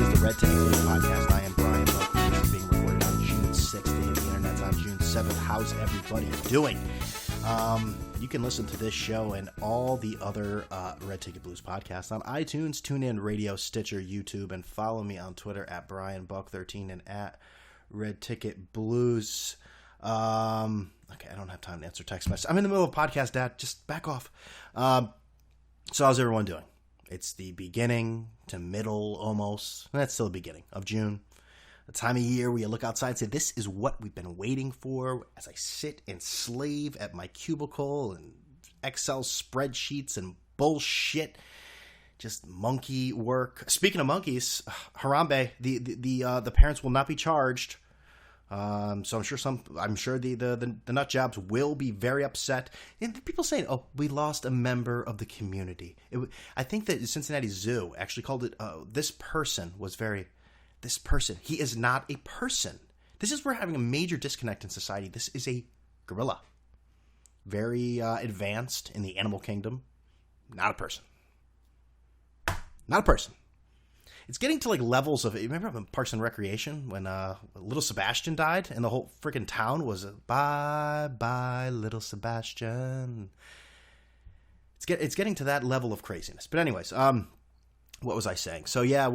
is the Red Ticket Blues podcast. I am Brian Buck. This is being recorded on June 6th. The internet's on June 7th. How's everybody doing? You can listen to this show and all the other Red Ticket Blues podcasts on iTunes, TuneIn Radio, Stitcher, YouTube, and follow me on Twitter at BrianBuck13 and at Red Ticket Blues. Okay, I don't have time to answer text messages. I'm in the middle of a podcast, Dad. Just back off. So how's everyone doing? It's the beginning to middle almost. That's still the beginning of June. The time of year where you look outside and say, this is what we've been waiting for as I sit and slave at my cubicle and Excel spreadsheets and bullshit. Just monkey work. Speaking of monkeys, Harambe, the parents will not be charged. So I'm sure the nut jobs will be very upset. And people saying, "Oh, we lost a member of the community." I think that Cincinnati Zoo actually called it. This person. He is not a person. This is where having a major disconnect in society. This is a gorilla, very advanced in the animal kingdom. Not a person. Not a person. It's getting to like levels of, you remember in Parks and Recreation when little Sebastian died and the whole freaking town was bye bye little Sebastian. It's getting to that level of craziness. But anyways, what was I saying? So yeah,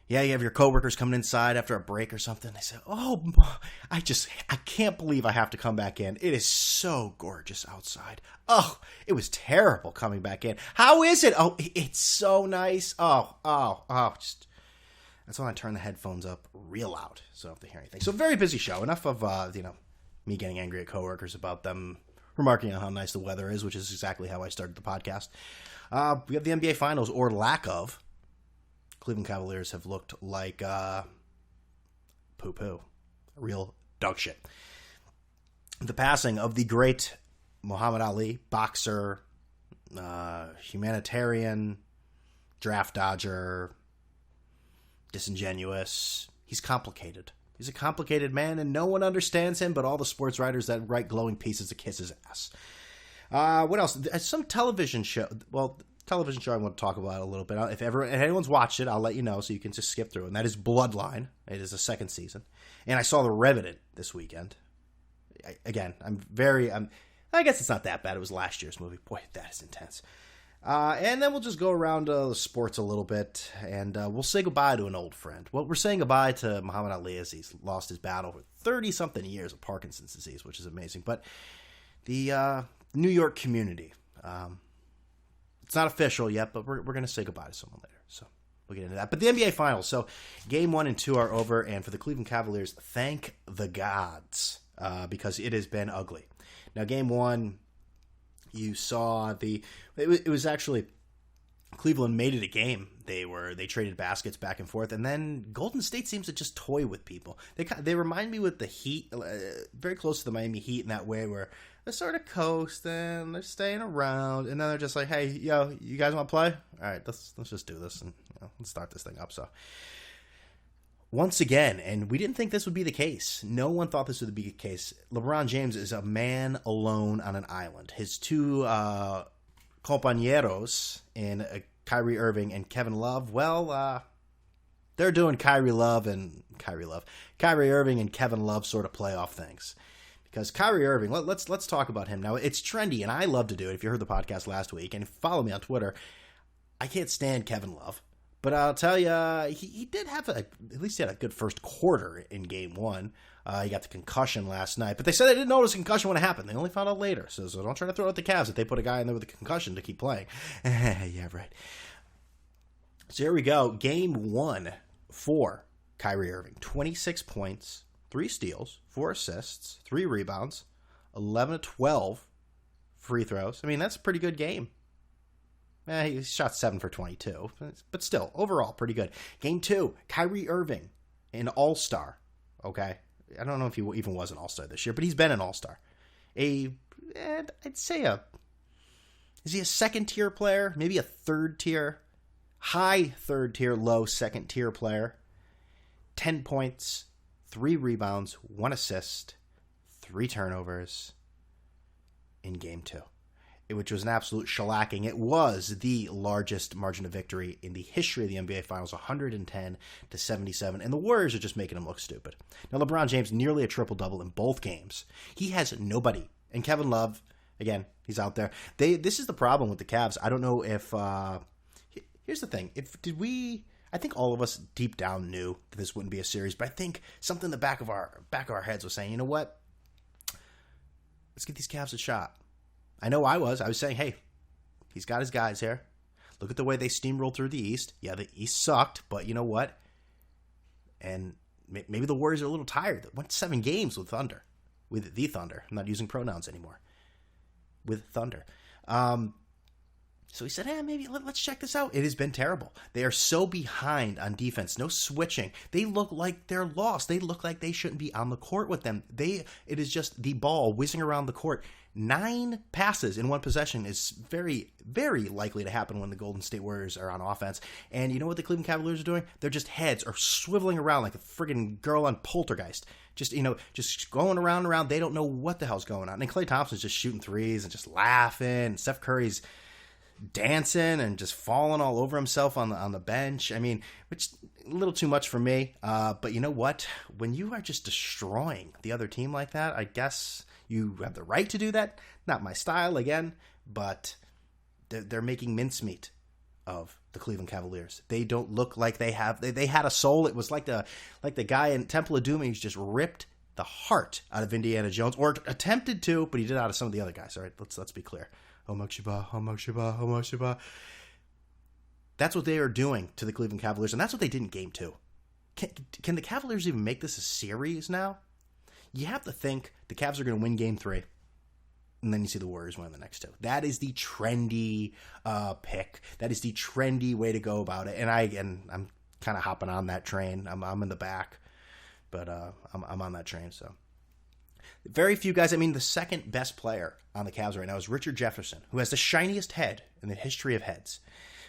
you have your coworkers coming inside after a break or something. They say, "Oh, I can't believe I have to come back in. It is so gorgeous outside. Oh, it was terrible coming back in. How is it? Oh, it's so nice. Oh. Just that's when I turn the headphones up real loud so I don't have to hear anything. So very busy show. Enough of me getting angry at coworkers about them remarking on how nice the weather is, which is exactly how I started the podcast. We have the NBA Finals, or lack of. Cleveland Cavaliers have looked like poo-poo. Real dog shit. The passing of the great Muhammed Ali, boxer, humanitarian, draft dodger, disingenuous. He's complicated. He's a complicated man, and no one understands him but all the sports writers that write glowing pieces to kiss his ass. What else? Some television show. Well, television show I want to talk about a little bit. If anyone's watched it, I'll let you know so you can just skip through. And that is Bloodline. It is the second season. And I saw The Revenant this weekend. I guess it's not that bad. It was last year's movie. Boy, that is intense. And then we'll just go around the sports a little bit, and we'll say goodbye to an old friend. Well, we're saying goodbye to Muhammad Ali as he's lost his battle for 30-something years of Parkinson's disease, which is amazing. But the New York community, it's not official yet, but we're going to say goodbye to someone later. So we'll get into that. But the NBA Finals. So Game 1 and 2 are over, and for the Cleveland Cavaliers, thank the gods, because it has been ugly. Now, Game 1, you saw it was actually Cleveland made it a game. They traded baskets back and forth, and then Golden State seems to just toy with people. They remind me with the Heat, very close to the Miami Heat in that way, where they're sort of coasting, they're staying around, and then they're just like, "Hey, yo, you guys want to play? All right, let's just do this and let's start this thing up." So once again, and we didn't think this would be the case. No one thought this would be the case. LeBron James is a man alone on an island. His two compañeros in Kyrie Irving and Kevin Love, they're doing Kyrie Irving and Kevin Love sort of playoff things. Because Kyrie Irving, let's talk about him now. It's trendy, and I love to do it. If you heard the podcast last week and follow me on Twitter, I can't stand Kevin Love. But I'll tell you, he did have at least he had a good first quarter in Game 1. He got the concussion last night. But they said they didn't notice a concussion when it happened. They only found out later. So don't try to throw out the Cavs if they put a guy in there with a concussion to keep playing. Yeah, right. So here we go. Game 1 for Kyrie Irving. 26 points, 3 steals, 4 assists, 3 rebounds, 11 of 12 free throws. I mean, that's a pretty good game. He shot 7 for 22, but still, overall, pretty good. Game 2, Kyrie Irving, an all-star, okay? I don't know if he even was an all-star this year, but he's been an all-star. I'd say is he a second-tier player? Maybe a third-tier? High third-tier, low second-tier player. 10 points, 3 rebounds, 1 assist, 3 turnovers in Game 2. which was an absolute shellacking. It was the largest margin of victory in the history of the NBA Finals, 110-77, and the Warriors are just making them look stupid. Now, LeBron James, nearly a triple-double in both games. He has nobody. And Kevin Love, again, he's out there. This is the problem with the Cavs. I don't know if... here's the thing. I think all of us deep down knew that this wouldn't be a series, but I think something in the back of our heads was saying, you know what? Let's get these Cavs a shot. I know I was saying, hey, he's got his guys here. Look at the way they steamrolled through the East. Yeah, the East sucked, but you know what? And maybe the Warriors are a little tired. They went 7 games with Thunder. With the Thunder. I'm not using pronouns anymore. With Thunder. So he said, maybe let's check this out. It has been terrible. They are so behind on defense. No switching. They look like they're lost. They look like they shouldn't be on the court with them. It is just the ball whizzing around the court. 9 passes in one possession is very, very likely to happen when the Golden State Warriors are on offense. And you know what the Cleveland Cavaliers are doing? They're just heads are swiveling around like a friggin' girl on Poltergeist. Just going around and around. They don't know what the hell's going on. And Klay Thompson's just shooting threes and just laughing. And Steph Curry's dancing and just falling all over himself on the bench. I mean, which a little too much for me. But you know what? When you are just destroying the other team like that, I guess you have the right to do that. Not my style again, but they're making mincemeat of the Cleveland Cavaliers. They don't look like they had a soul. It was like the guy in Temple of Doom who's just ripped the heart out of Indiana Jones, or attempted to, but he did out of some of the other guys. All right, let's be clear. Homokshiba. That's what they are doing to the Cleveland Cavaliers, and that's what they did in Game 2. Can the Cavaliers even make this a series now? You have to think the Cavs are going to win Game 3, and then you see the Warriors win the next 2. That is the trendy pick. That is the trendy way to go about it, and I'm kind of hopping on that train. I'm in the back, but I'm on that train, so... Very few guys. I mean, the second best player on the Cavs right now is Richard Jefferson, who has the shiniest head in the history of heads.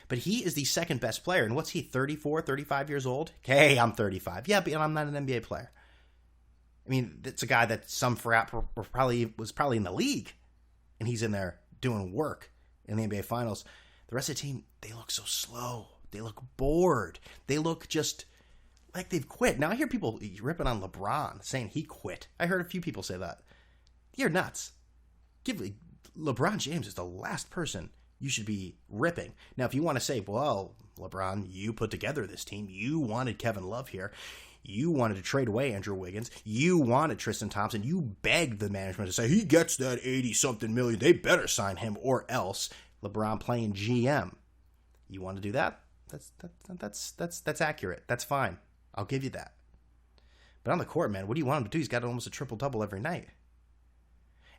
But he is the second best player. And what's he, 34, 35 years old? Okay, I'm 35. Yeah, but I'm not an NBA player. I mean, it's a guy that some frat was probably in the league. And he's in there doing work in the NBA Finals. The rest of the team, they look so slow. They look bored. They look just... like they've quit. Now I hear people ripping on LeBron, saying he quit. I heard a few people say that. You're nuts. LeBron James is the last person you should be ripping. Now, if you want to say, well, LeBron, you put together this team. You wanted Kevin Love here. You wanted to trade away Andrew Wiggins. You wanted Tristan Thompson. You begged the management to say, he gets that 80-something million. They better sign him or else. LeBron playing GM. You want to do that? That's accurate. That's fine. I'll give you that. But on the court, man, what do you want him to do? He's got almost a triple-double every night.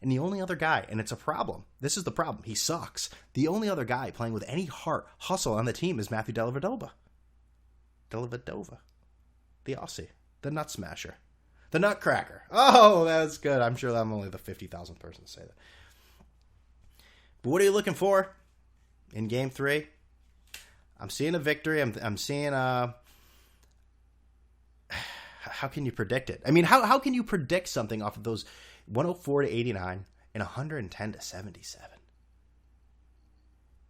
And the only other guy, and it's a problem. This is the problem. He sucks. The only other guy playing with any heart, hustle on the team is Matthew Dellavedova. The Aussie. The nut smasher. The nutcracker. Oh, that's good. I'm sure I'm only the 50,000th person to say that. But what are you looking for in Game 3? I'm seeing a victory. I'm seeing how can you predict it? I mean, how can you predict something off of those 104-89 and 110-77?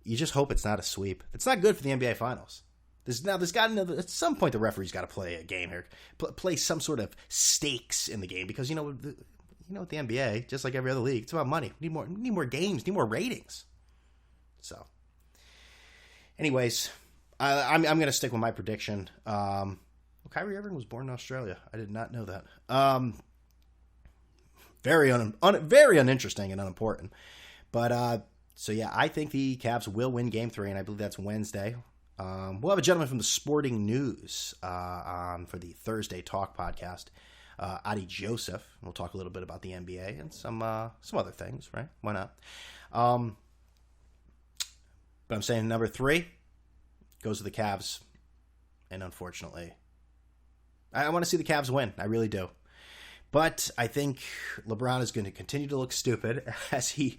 You just hope it's not a sweep. It's not good for the NBA Finals. At some point the referee's got to play a game here, play some sort of stakes in the game, because with the NBA, just like every other league, it's about money. We need more games, need more ratings. So, anyways, I'm going to stick with my prediction. Kyrie Irving was born in Australia. I did not know that. Very uninteresting and unimportant. But, so yeah, I think the Cavs will win Game 3, and I believe that's Wednesday. We'll have a gentleman from the Sporting News on for the Thursday Talk podcast, Adi Joseph. We'll talk a little bit about the NBA and some other things, right? Why not? But I'm saying number 3 goes to the Cavs, and unfortunately... I want to see the Cavs win. I really do. But I think LeBron is going to continue to look stupid as he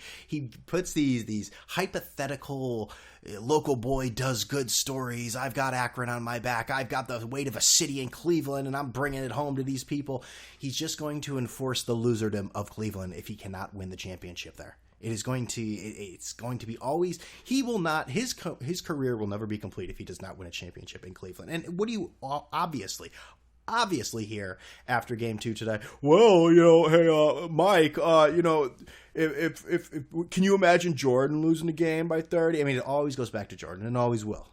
puts these hypothetical local boy does good stories. I've got Akron on my back. I've got the weight of a city in Cleveland, and I'm bringing it home to these people. He's just going to enforce the loserdom of Cleveland if he cannot win the championship there. It's going to be always. He will not. His career will never be complete if he does not win a championship in Cleveland. And what do you obviously hear after Game 2 today? Well, hey, Mike, if can you imagine Jordan losing the game by 30? I mean, it always goes back to Jordan, and always will,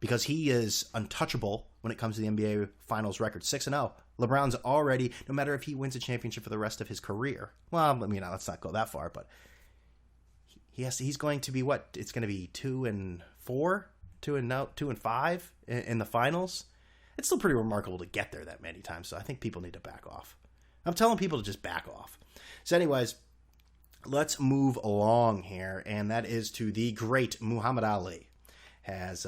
because he is untouchable when it comes to the NBA Finals record, 6-0. LeBron's already, no matter if he wins a championship for the rest of his career. Well, I mean, let's not go that far, but he's going to be what? It's going to be 2-4, 2-5 in the finals. It's still pretty remarkable to get there that many times, so I think people need to back off. I'm telling people to just back off. So anyways, let's move along here, and that is to the great Muhammad Ali. Has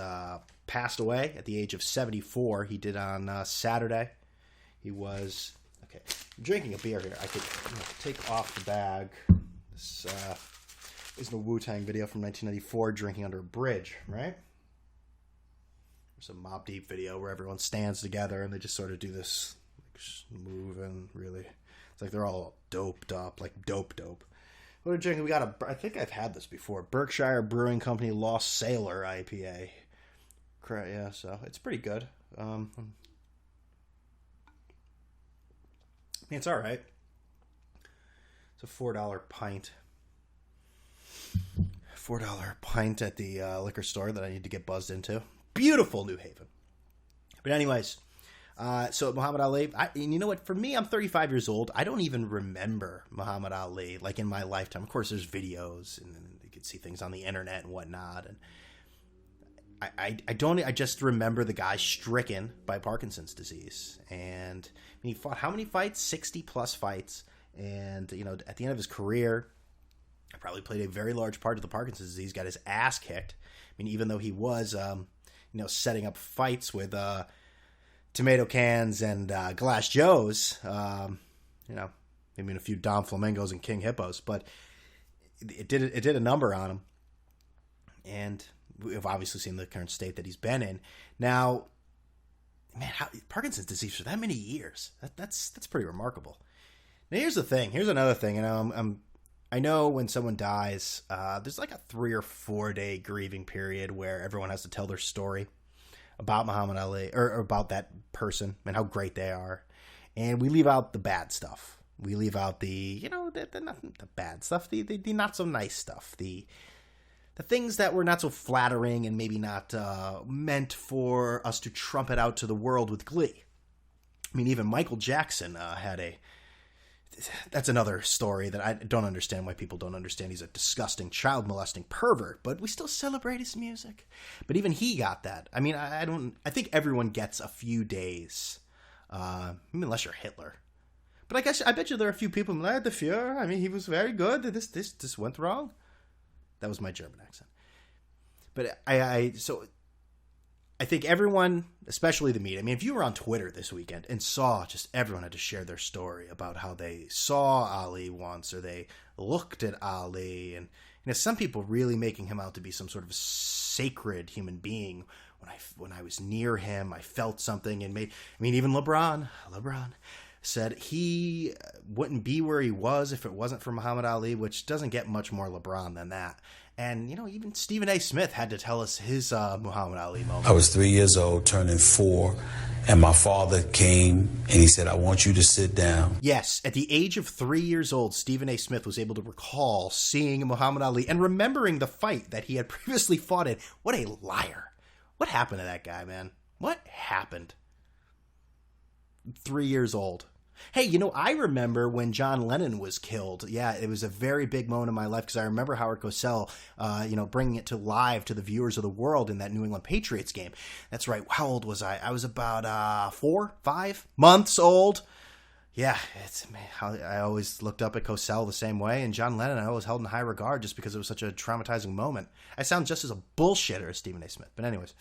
passed away at the age of 74. He did on Saturday. He was... Okay, I'm drinking a beer here. I could take off the bag. This is the Wu-Tang video from 1994, Drinking Under a Bridge, right? There's a Mobb Deep video where everyone stands together and they just sort of do this move, and really, it's like they're all doped up, like dope. What are we drinking? We got I think I've had this before. Berkshire Brewing Company Lost Sailor IPA. Yeah, so it's pretty good. It's all right. It's a $4 pint. $4 pint at the liquor store that I need to get buzzed into. Beautiful New Haven. But anyways, so Muhammad Ali, and you know what? For me, I'm 35 years old. I don't even remember Muhammad Ali like in my lifetime. Of course, there's videos and you can see things on the internet and whatnot. And I just remember the guy stricken by Parkinson's disease. And I mean, he fought how many fights? 60 plus fights. And, at the end of his career, probably played a very large part of the Parkinson's disease, got his ass kicked. I mean, even though he was, setting up fights with tomato cans and glass joes, maybe a few Dom Flamingos and King Hippos, but it did a number on him. And we've obviously seen the current state that he's been in. Now, man, Parkinson's disease for that many years, that's pretty remarkable. Now, here's the thing. Here's another thing. I know when someone dies, there's like a 3 or 4 day grieving period where everyone has to tell their story about Muhammad Ali or about that person and how great they are. And we leave out the bad stuff. We leave out the bad stuff, the not so nice stuff, the things that were not so flattering and maybe not meant for us to trumpet out to the world with glee. I mean, even Michael Jackson had that's another story that I don't understand why people don't understand. He's a disgusting, child-molesting pervert, but we still celebrate his music. But even he got that. I mean, I think everyone gets a few days, unless you're Hitler. But I bet you there are a few people like the Fuhrer. I mean, he was very good. This went wrong. That was my German accent. But I think everyone, especially the media, I mean, if you were on Twitter this weekend and saw just everyone had to share their story about how they saw Ali once or they looked at Ali, and some people really making him out to be some sort of sacred human being. When I was near him, I felt something, and even LeBron said he wouldn't be where he was if it wasn't for Muhammad Ali, which doesn't get much more LeBron than that. And, even Stephen A. Smith had to tell us his Muhammad Ali moment. I was 3 years old, turning 4, and my father came and he said, "I want you to sit down." Yes, at the age of 3 years old, Stephen A. Smith was able to recall seeing Muhammad Ali and remembering the fight that he had previously fought in. What a liar. What happened to that guy, man? What happened? 3 years old. Hey, I remember when John Lennon was killed. Yeah, it was a very big moment in my life because I remember Howard Cosell, bringing it to live to the viewers of the world in that New England Patriots game. That's right. How old was I? I was about 4, 5 months old. Yeah, I always looked up at Cosell the same way, and John Lennon I always held in high regard just because it was such a traumatizing moment. I sound just as a bullshitter as Stephen A. Smith, but anyways.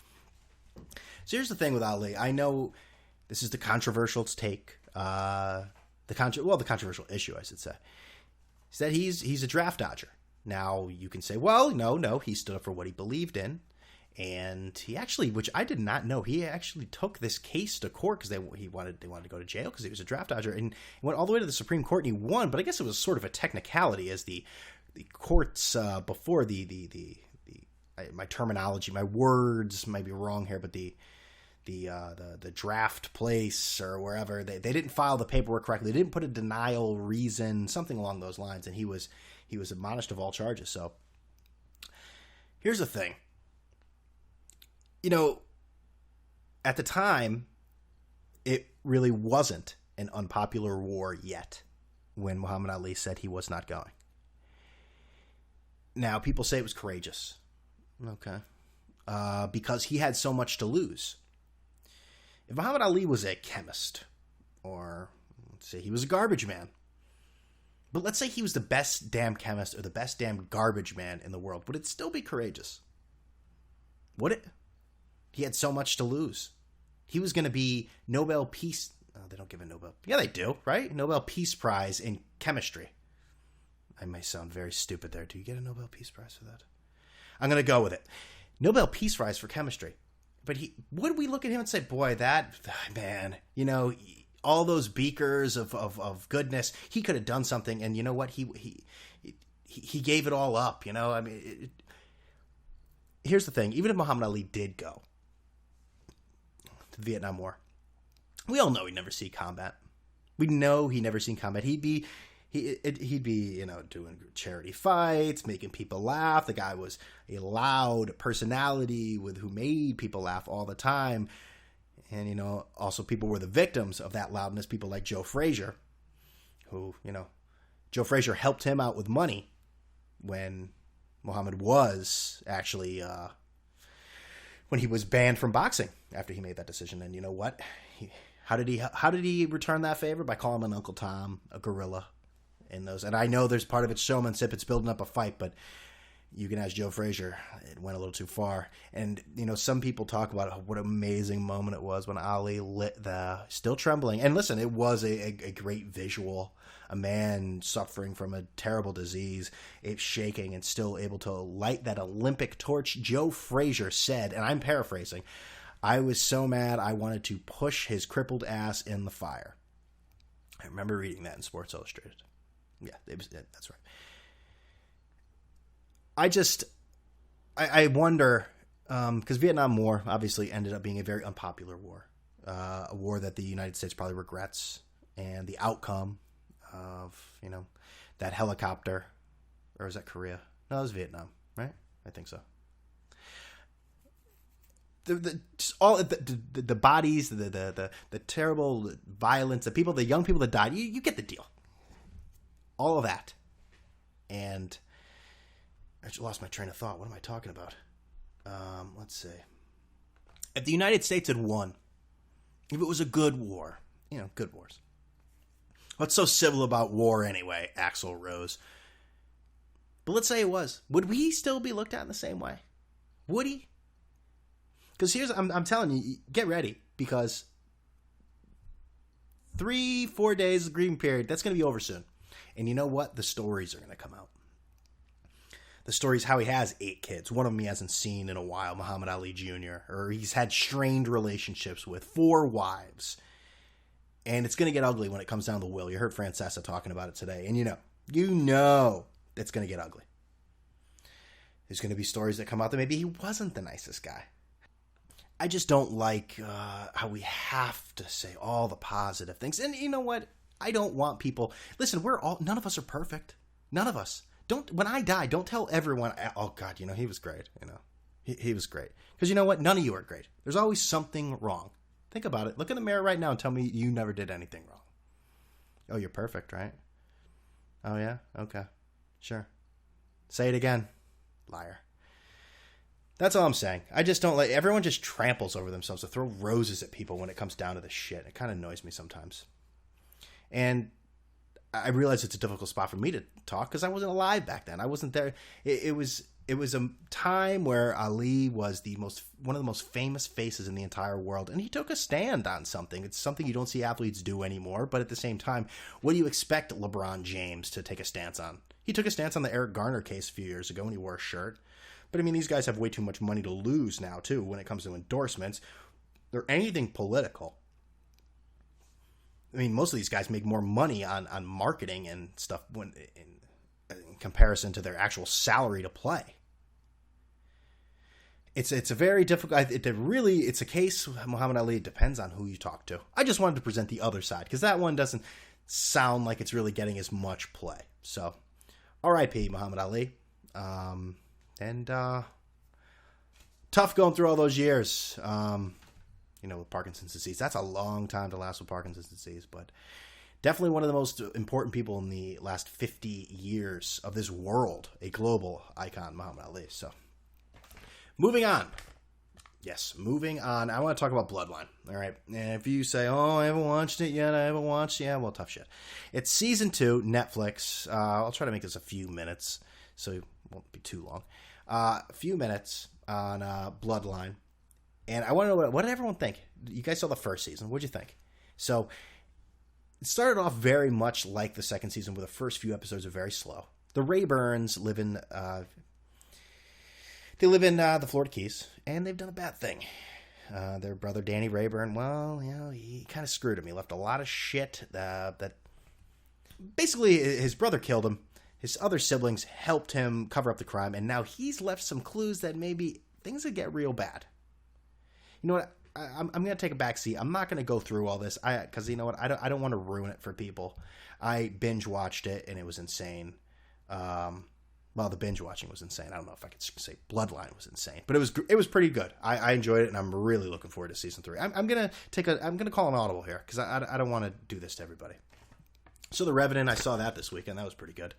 So here's the thing with Ali. I know this is the controversial take. The controversial issue, I should say, is that he's a draft dodger. Now, you can say, well, no, he stood up for what he believed in, and he actually, which I did not know, he actually took this case to court because they wanted to go to jail because he was a draft dodger, and he went all the way to the Supreme Court and he won, but I guess it was sort of a technicality as the courts before my terminology, my words might be wrong here, but the draft place or wherever, they didn't file the paperwork correctly. They didn't put a denial reason, something along those lines, and he was admonished of all charges. So here's the thing. At the time, it really wasn't an unpopular war yet when Muhammad Ali said he was not going. Now, people say it was courageous. Okay. Because he had so much to lose. If Muhammad Ali was a chemist, or let's say he was a garbage man, but let's say he was the best damn chemist or the best damn garbage man in the world, would it still be courageous? Would it? He had so much to lose. He was going to be Nobel Peace... Oh, they don't give a Nobel... Yeah, they do, right? Nobel Peace Prize in chemistry. I may sound very stupid there. Do you get a Nobel Peace Prize for that? I'm going to go with it. Nobel Peace Prize for chemistry. But would we look at him and say, boy, that man, all those beakers of goodness, he could have done something, and you know what? He gave it all up, here's the thing. Even if Muhammad Ali did go to the Vietnam War, we all know he'd never see combat. We know he'd never seen combat. He'd be doing charity fights, making people laugh. The guy was a loud personality who made people laugh all the time. And, also people were the victims of that loudness. People like Joe Frazier, who, Joe Frazier helped him out with money when Muhammad was actually, when he was banned from boxing after he made that decision. And you know what? How did he return that favor? By calling him an Uncle Tom, a gorilla. And I know there's part of it's showmanship, it's building up a fight, but you can ask Joe Frazier, it went a little too far. And, some people talk about what an amazing moment it was when Ali lit still trembling. And listen, it was a great visual. A man suffering from a terrible disease, it's shaking and still able to light that Olympic torch. Joe Frazier said, and I'm paraphrasing, "I was so mad I wanted to push his crippled ass in the fire." I remember reading that in Sports Illustrated. Yeah, that's right. I wonder, because Vietnam War obviously ended up being a very unpopular war, a war that the United States probably regrets, and the outcome of, that helicopter, or was that Korea? No, it was Vietnam, right? I think so. The bodies, the terrible violence, the young people that died, you get the deal. All of that. And I just lost my train of thought. What am I talking about? Let's see. If the United States had won, if it was a good war, good wars. What's so civil about war anyway, Axl Rose? But let's say it was. Would we still be looked at in the same way? Would he? Because I'm telling you, get ready. Because 3-4 days of grieving period, that's going to be over soon. And you know what? The stories are going to come out. The stories how he has 8 kids. One of them he hasn't seen in a while, Muhammad Ali Jr. Or he's had strained relationships with 4 wives. And it's going to get ugly when it comes down to the will. You heard Francesa talking about it today. And you know it's going to get ugly. There's going to be stories that come out that maybe he wasn't the nicest guy. I just don't like how we have to say all the positive things. And you know what? I don't want people... Listen, none of us are perfect. None of us. When I die, don't tell everyone, oh God, he was great. He was great. Because you know what? None of you are great. There's always something wrong. Think about it. Look in the mirror right now and tell me you never did anything wrong. Oh, you're perfect, right? Oh yeah? Okay. Sure. Say it again. Liar. That's all I'm saying. I just don't like... Everyone just tramples over themselves to throw roses at people when it comes down to this shit. It kind of annoys me sometimes. And I realize it's a difficult spot for me to talk because I wasn't alive back then. I wasn't there. It was a time where Ali was one of the most famous faces in the entire world, and he took a stand on something. It's something you don't see athletes do anymore, but at the same time, what do you expect LeBron James to take a stance on? He took a stance on the Eric Garner case a few years ago, and he wore a shirt. But I mean, these guys have way too much money to lose now, too, when it comes to endorsements or anything political. I mean, most of these guys make more money on marketing and stuff comparison to their actual salary to play. It's a very difficult. It's a case, Muhammad Ali. It depends on who you talk to. I just wanted to present the other side because that one doesn't sound like it's really getting as much play. So, R.I.P. Muhammad Ali. Tough going through all those years. With Parkinson's disease. That's a long time to last with Parkinson's disease, but definitely one of the most important people in the last 50 years of this world. A global icon, Muhammad Ali. So. Moving on. Yes, moving on. I want to talk about Bloodline. All right. And if you say, I haven't watched it yet. Well, tough shit. It's season 2, Netflix. I'll try to make this a few minutes, so it won't be too long. A few minutes on Bloodline. And I want to know, what did everyone think? You guys saw the first season. What'd you think? So, it started off very much like the second season, where the first few episodes are very slow. The Rayburns live in... They live in the Florida Keys, and they've done a bad thing. Their brother, Danny Rayburn, he kind of screwed him. He left a lot of shit that basically his brother killed him. His other siblings helped him cover up the crime, and now he's left some clues that maybe things would get real bad. You know what? I'm going to take a back seat. I'm not going to go through all this because you know what? I don't want to ruin it for people. I binge watched it, and it was insane. Well, the binge watching was insane. I don't know if I could say Bloodline was insane, but it was pretty good. I enjoyed it, and I'm really looking forward to season 3. I'm gonna call an audible here because I don't want to do this to everybody. So The Revenant, I saw that this weekend. That was pretty good.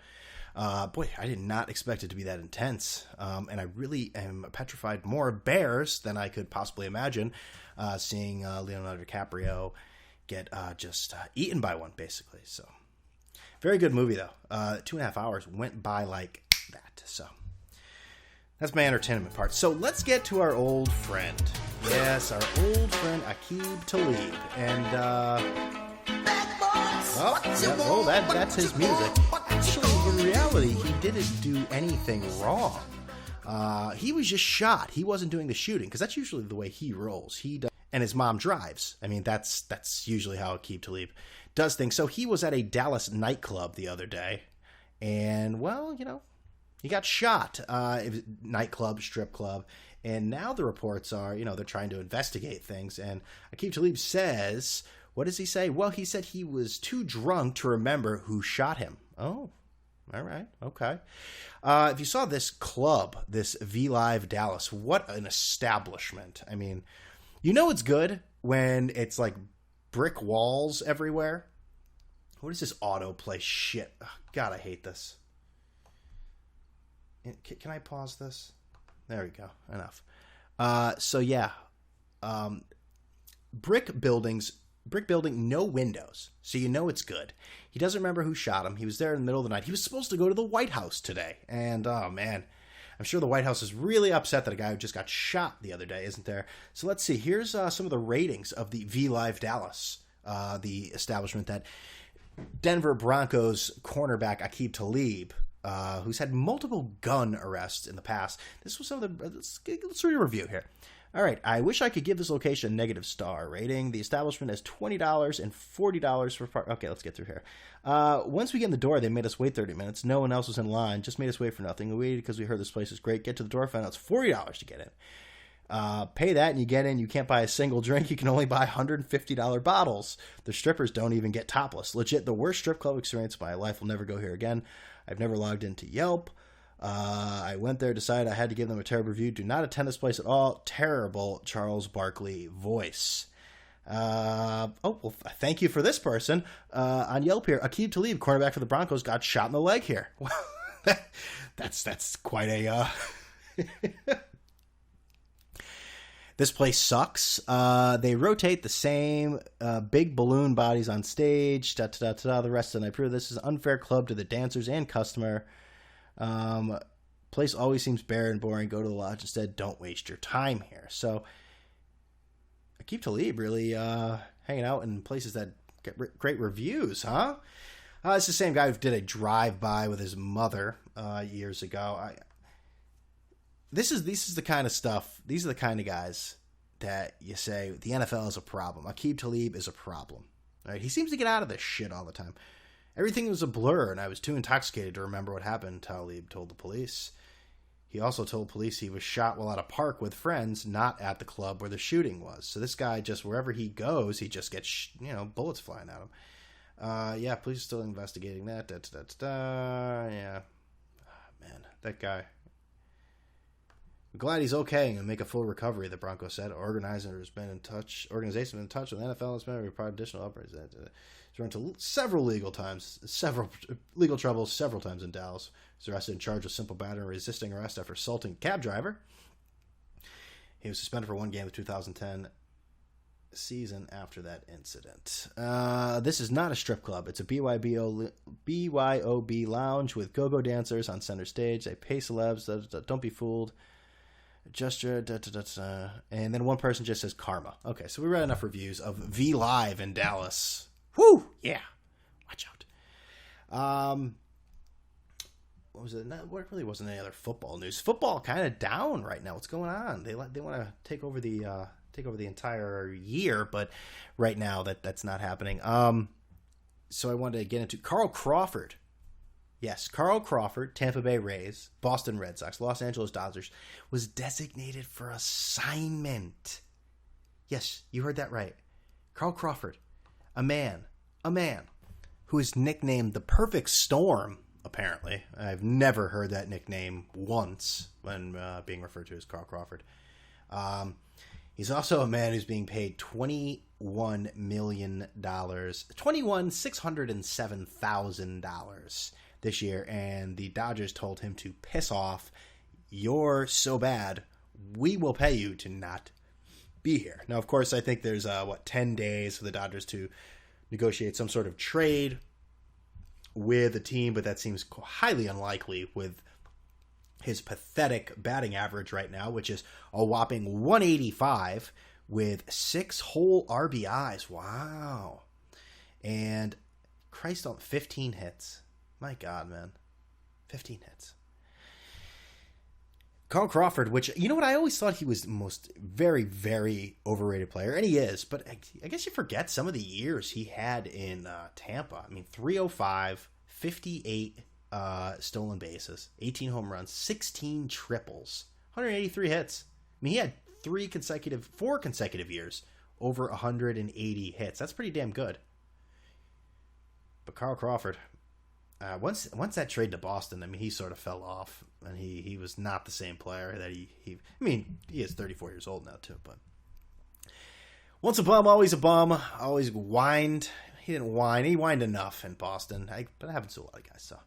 Boy, I did not expect it to be that intense, and I really am petrified more of bears than I could possibly imagine. Seeing Leonardo DiCaprio get just eaten by one, basically. So very good movie though. 2.5 hours went by like that. So that's my entertainment part. So let's get to our old friend. Yes, our old friend Aquib Talib. And that's his music. Actually, in reality, he didn't do anything wrong. He was just shot. He wasn't doing the shooting because that's usually the way he rolls. He does, and his mom drives. I mean, that's usually how Aquib Talib does things. So he was at a Dallas nightclub the other day, and he got shot. It was nightclub, strip club, and now the reports are, they're trying to investigate things. And Aquib Talib says, what does he say? Well, he said he was too drunk to remember who shot him. Oh, all right, okay. If you saw this club, this V Live Dallas, what an establishment! I mean, it's good when it's like brick walls everywhere. What is this autoplay shit? Oh, God, I hate this. Can I pause this? There we go. Enough. Brick building, no windows. So it's good. He doesn't remember who shot him. He was there in the middle of the night. He was supposed to go to the White House today. And, oh, man. I'm sure the White House is really upset that a guy who just got shot the other day isn't there. So let's see. Here's some of the ratings of the V Live Dallas, the establishment that Denver Broncos cornerback Aquib Talib, who's had multiple gun arrests in the past. This was some of the... Let's read a review here. All right. I wish I could give this location a negative star rating. The establishment has $20 and $40 for... Okay, let's get through here. Once we get in the door, they made us wait 30 minutes. No one else was in line. Just made us wait for nothing. We waited because we heard this place is great. Get to the door, found out it's $40 to get in. Pay that and you get in. You can't buy a single drink. You can only buy $150 bottles. The strippers don't even get topless. Legit, the worst strip club experience of my life. Will never go here again. I've never logged into Yelp. I went there, decided I had to give them a terrible review. Do not attend this place at all. Terrible Charles Barkley voice. Thank you for this person. On Yelp here, Aquib Talib, cornerback for the Broncos, got shot in the leg here. That's quite a... This place sucks. They rotate the same big balloon bodies on stage. The rest of the night. Prove this is an unfair club to the dancers and customer. Place always seems bare and boring. Go to the lodge instead. Don't waste your time here. So Aquib Talib really hanging out in places that get great reviews, huh? It's the same guy who did a drive-by with his mother years ago. This is the kind of stuff. These are the kind of guys that you say the NFL is a problem. Aquib Talib is a problem. Right? He seems to get out of this shit all the time. Everything was a blur, and I was too intoxicated to remember what happened, Talib told the police. He also told police he was shot while at a park with friends, not at the club where the shooting was. So this guy, just wherever he goes, he just gets, bullets flying at him. Yeah, police are still investigating that. Yeah. Oh, man, that guy. I'm glad he's okay and make a full recovery, the Broncos said. Organization has been in touch with the NFL and has been report additional upgrades. He's run into several legal troubles several times in Dallas. He was arrested and charged with simple battery and resisting arrest after assaulting a cab driver. He was suspended for one game of 2010 season after that incident. This is not a strip club. It's a BYOB lounge with go-go dancers on center stage. They pay celebs. Don't be fooled. Gesture, and then one person just says karma. Okay, so we read enough reviews of V Live in Dallas. Woo, yeah, watch out. What was it? There really wasn't any other football news. Football kind of down right now. What's going on? They want to take over the entire year, but right now that's not happening. So I wanted to get into Carl Crawford. Yes, Carl Crawford, Tampa Bay Rays, Boston Red Sox, Los Angeles Dodgers, was designated for assignment. Yes, you heard that right. Carl Crawford, a man who is nicknamed the Perfect Storm, apparently. I've never heard that nickname once when being referred to as Carl Crawford. He's also a man who's being paid $21 million, $21,607,000 this year, and the Dodgers told him to piss off. You're so bad, we will pay you to not be here. Now, of course, I think there's 10 days for the Dodgers to negotiate some sort of trade with a team, but that seems highly unlikely with his pathetic batting average right now, which is a whopping 185 with 6 whole RBIs. Wow. And Christ on 15 hits. My God, man. 15 hits. Carl Crawford, which, you know what, I always thought he was the most very, very overrated player, and he is, but I guess you forget some of the years he had in Tampa. I mean, 305, 58 stolen bases, 18 home runs, 16 triples, 183 hits. I mean, he had 4 consecutive years over 180 hits. That's pretty damn good. But Carl Crawford, once that trade to Boston, I mean, he sort of fell off, and he was not the same player that he is 34 years old now too, but once a bum, always a bum, always whined. He didn't whine. He whined enough in Boston, but it happens to a lot of guys. So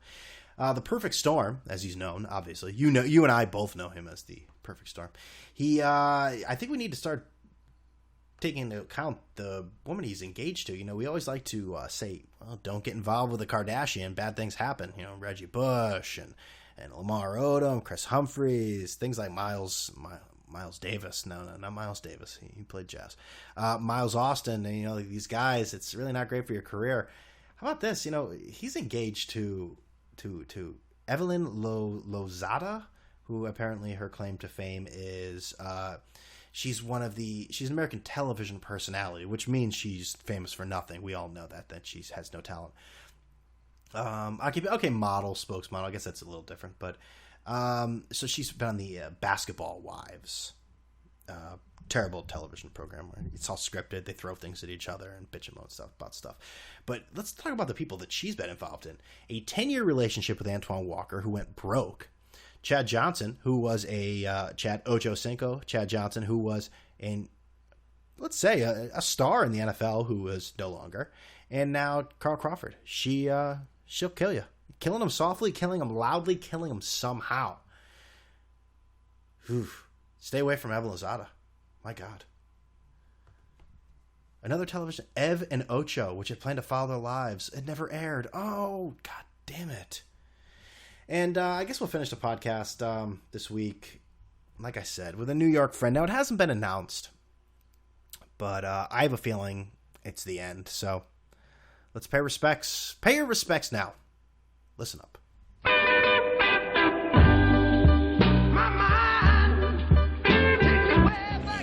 the Perfect Storm, as he's known, obviously, you and I both know him as the Perfect Storm. I think we need to start taking into account the woman he's engaged to. You know, we always like to say, well, don't get involved with a Kardashian. Bad things happen. You know, Reggie Bush and Lamar Odom, Chris Humphries, things like Miles Davis. No, not Miles Davis. He played jazz. Miles Austin, and, you know, these guys, it's really not great for your career. How about this? You know, he's engaged to Evelyn Lozada, who apparently her claim to fame is she's an American television personality, which means she's famous for nothing. We all know that she has no talent. Model, spokesmodel. I guess that's a little different, but so she's been on the Basketball Wives, terrible television program where it's all scripted. They throw things at each other and bitch about stuff. But let's talk about the people that she's been involved in. A 10-year relationship with Antoine Walker, who went broke. Chad Johnson, who was Chad Ochocinco. Chad Johnson, who was a star in the NFL, who is no longer. And now Carl Crawford. She'll kill you. Killing him softly, killing him loudly, killing him somehow. Oof. Stay away from Evelyn Lozada. My God. Another television, Ev and Ocho, which had planned to follow their lives. It never aired. Oh, God damn it. And I guess we'll finish the podcast this week, like I said, with a New York friend. Now, it hasn't been announced, but I have a feeling it's the end. So let's pay respects. Pay your respects now. Listen up.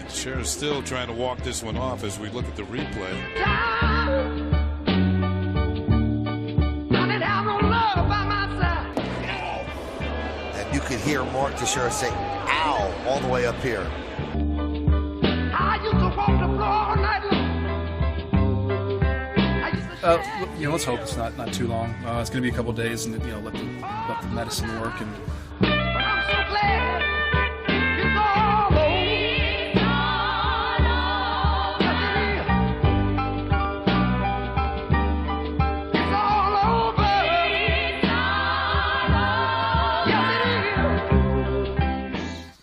Teixeira's still trying to walk this one off as we look at the replay. hear Mark Teixeira say, ow, all the way up here. I used to walk the floor all night long. Let's hope it's not too long. It's going to be a couple days, and let the medicine work. And But I'm so glad it's all over. It's all over. Yes, it is.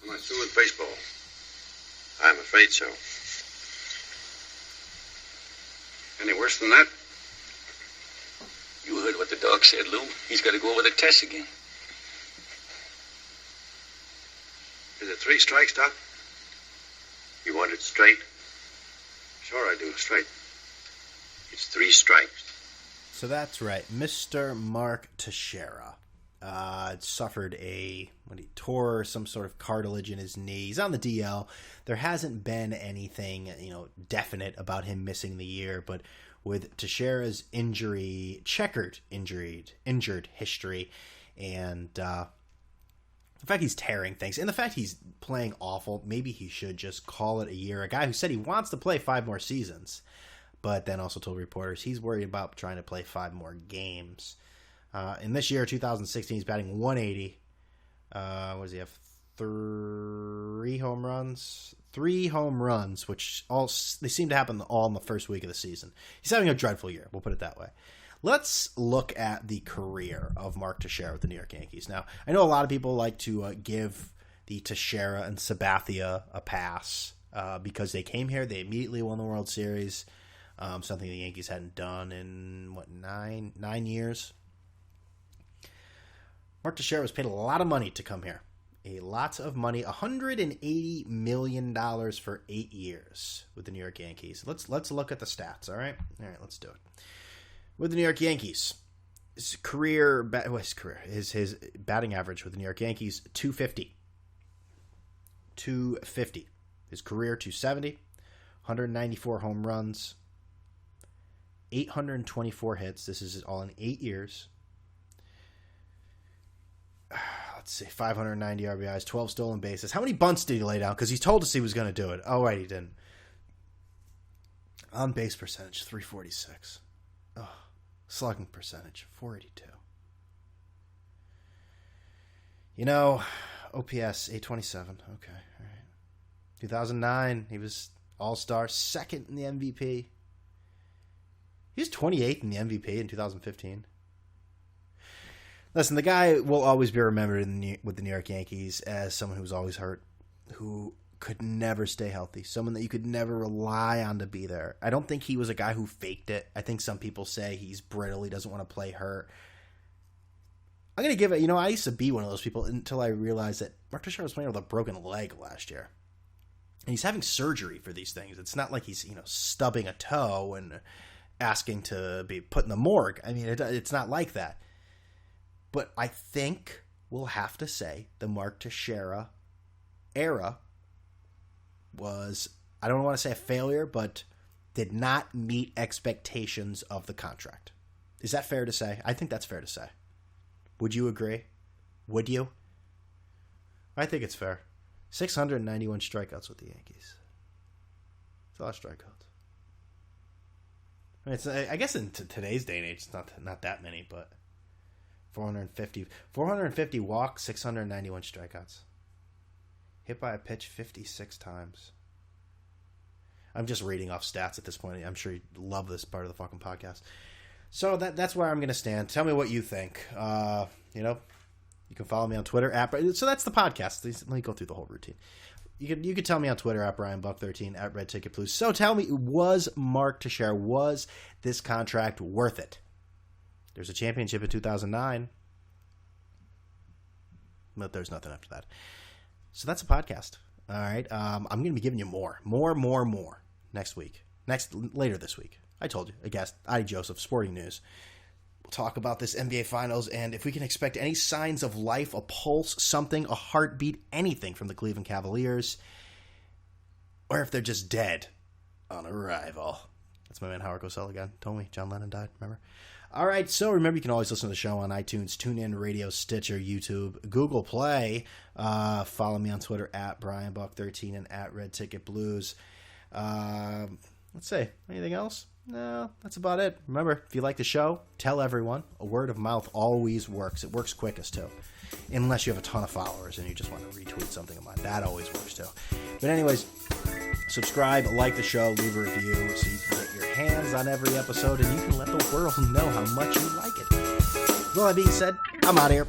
Am I through with baseball? I'm afraid so. Any worse than that? You heard what the dog said, Lou. He's got to go over the test again. Is it 3 strikes, Doc? You want it straight? Sure I do, straight. It's 3 strikes. So that's right. Mr. Mark Teixeira suffered he tore some sort of cartilage in his knee. He's on the DL. There hasn't been anything, definite about him missing the year, but with Teixeira's checkered injured history, and the fact he's tearing things, and the fact he's playing awful, maybe he should just call it a year. A guy who said he wants to play 5 more seasons, but then also told reporters he's worried about trying to play 5 more games. In this year, 2016, he's batting 180. What does he have? 3 home runs? 3 home runs, which they seem to happen all in the first week of the season. He's having a dreadful year, we'll put it that way. Let's look at the career of Mark Teixeira with the New York Yankees. Now, I know a lot of people like to give the Teixeira and Sabathia a pass because they came here, they immediately won the World Series, something the Yankees hadn't done in, 9 years? Mark Teixeira was paid a lot of money to come here. A lot of money, $180 million for 8 years with the New York Yankees. Let's look at the stats, all right? All right, let's do it. With the New York Yankees, his batting average with the New York Yankees, 250. 250. His career, 270. 194 home runs. 824 hits. This is all in 8 years. Let's see, 590 RBIs, 12 stolen bases. How many bunts did he lay down? Because he told us he was going to do it. Oh, right, he didn't. On base percentage, 346. Oh, slugging percentage, 482. OPS, 827. Okay, all right. 2009, he was All-Star, second in the MVP. He was 28th in the MVP in 2015. Listen, the guy will always be remembered with the New York Yankees as someone who was always hurt, who could never stay healthy, someone that you could never rely on to be there. I don't think he was a guy who faked it. I think some people say he's brittle, he doesn't want to play hurt. I'm going to give it, I used to be one of those people until I realized that Mark Teixeira was playing with a broken leg last year. And he's having surgery for these things. It's not like he's, stubbing a toe and asking to be put in the morgue. I mean, it's not like that. But I think we'll have to say the Mark Teixeira era was, I don't want to say a failure, but did not meet expectations of the contract. Is that fair to say? I think that's fair to say. Would you agree? Would you? I think it's fair. 691 strikeouts with the Yankees. It's a lot of strikeouts. I guess in today's day and age, it's not that many, but 450 walks, 691 strikeouts. Hit by a pitch 56 times. I'm just reading off stats at this point. I'm sure you love this part of the fucking podcast. So that's where I'm going to stand. Tell me what you think. You can follow me on Twitter. So that's the podcast. Let me go through the whole routine. You could tell me on Twitter at BrianBuck13 at Red Ticket Blues. So tell me, was Mark Teixeira, was this contract worth it? There's a championship in 2009, but there's nothing after that. So that's a podcast. All right. I'm going to be giving you more next week. Later this week. I told you, a guest, Adi Joseph, Sporting News. We'll talk about this NBA Finals and if we can expect any signs of life, a pulse, something, a heartbeat, anything from the Cleveland Cavaliers, or if they're just dead on arrival. That's my man Howard Cosell again. Told me John Lennon died, remember? All right, so remember, you can always listen to the show on iTunes, TuneIn, Radio, Stitcher, YouTube, Google Play. Follow me on Twitter at BrianBuck13 and at Red Ticket Blues. Let's see, anything else? No, that's about it. Remember, if you like the show, tell everyone. A word of mouth always works. It works quickest, too. Unless you have a ton of followers and you just want to retweet something of mine. That always works, too. But anyways, subscribe, like the show, leave a review so you can get your hands on every episode and you can let the world know how much you like it. With all that being said, I'm out of here.